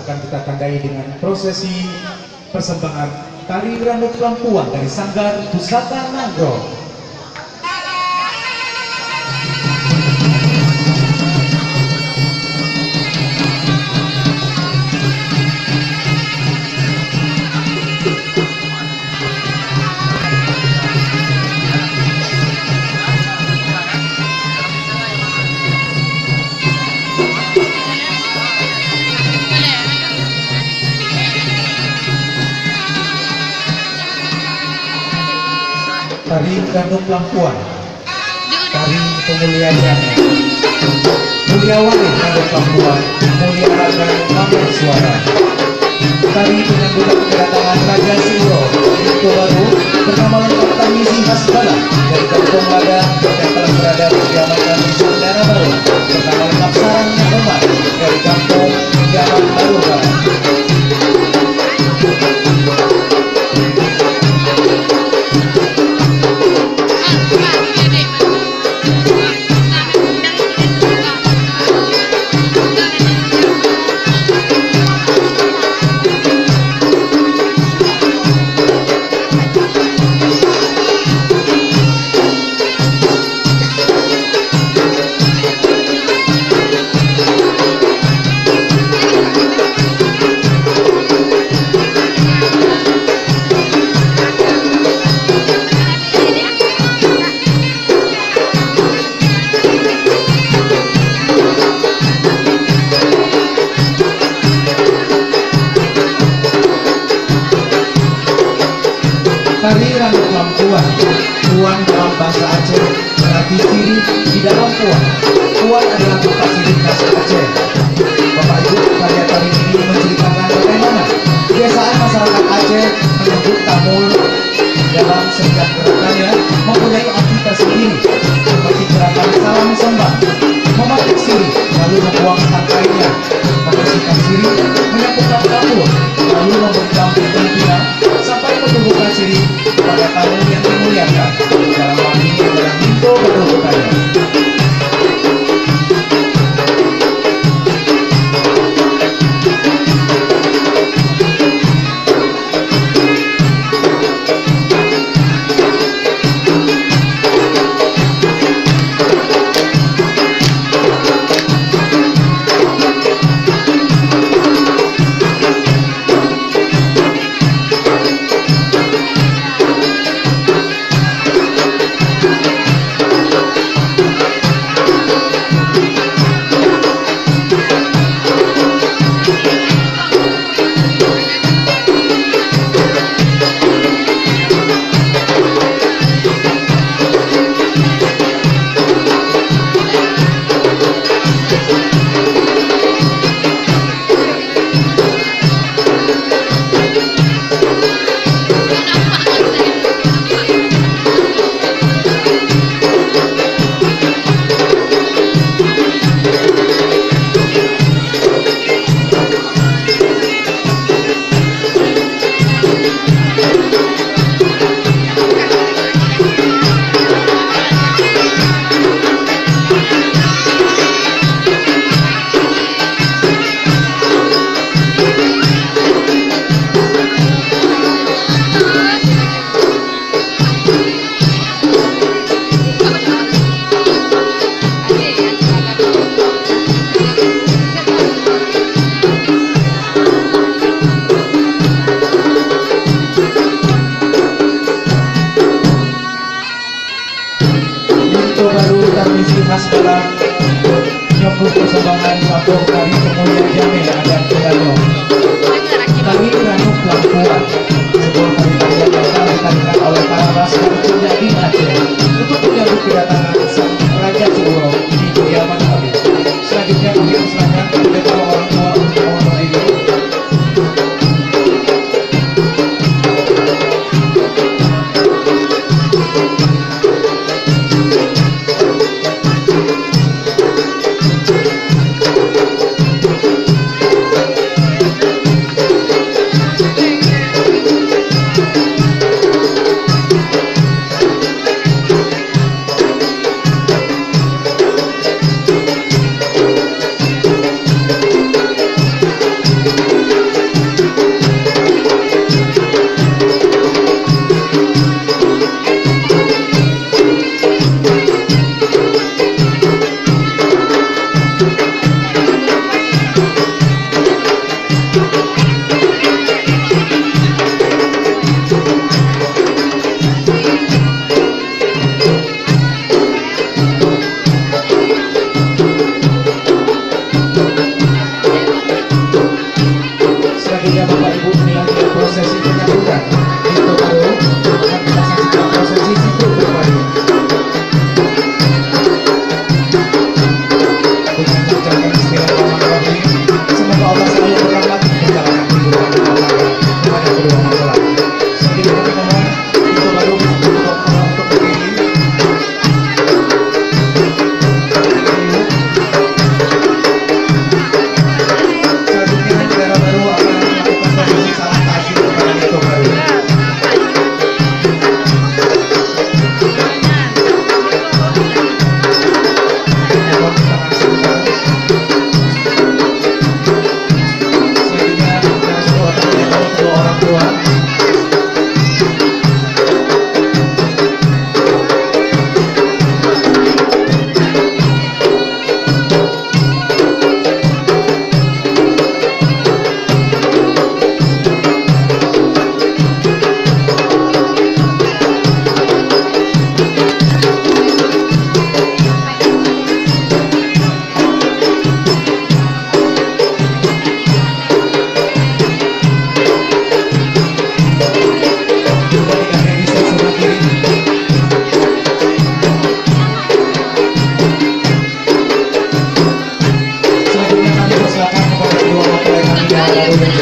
akan kita tandai dengan prosesi persembahan tari randuk lampuan dari Sanggar Pusaka Nagro. Tari randuk lampuan, tari pemuliaan mulia wali randuk lampuan, mulia raga pamer suara. Tari penyambutan kedatangan Raja Suro itu baru bernama lengkap Tarmizi Hasbala dari Kampung Lada yang telah berada di kediaman di Saudara Baru, bernama lengkap Sarangnya Umar dari Kampung Jaman Baru Barat. Tari randuk lampuan, puan dalam bahasa Aceh berarti ciri di dalam puan. Puan adalah tempat ciri khas Aceh. Bapak Ibu, karya tari ini menceritakan bagaimana kebiasaan masyarakat Aceh menyambut tamu dalam setiap gerakannya mempunyai arti tersendiri, seperti gerakan salam sembah, memakai siri, lalu membuang tangkainya, membersihkan siri, menyapukan dapur, lalu memberikan pimpinan sampai menumbuhkan siri kepada tamu yang dimuliakan. Dalam hal ini adalah Minto Baru Bukaya. Tarmizi Hasbala nyokut persembahan satu kali kemuliaan Jame Adat Kedano. Tari randuk lampuan, sebuah tari-tarian yang telah ditarikan oleh para laskar Cunda di Aceh untuk menyambut kedatangan sang Raja Suro di kediaman kami. Selanjutnya kami persilakan kepada orang tua untuk mohon berdiri. lalu yang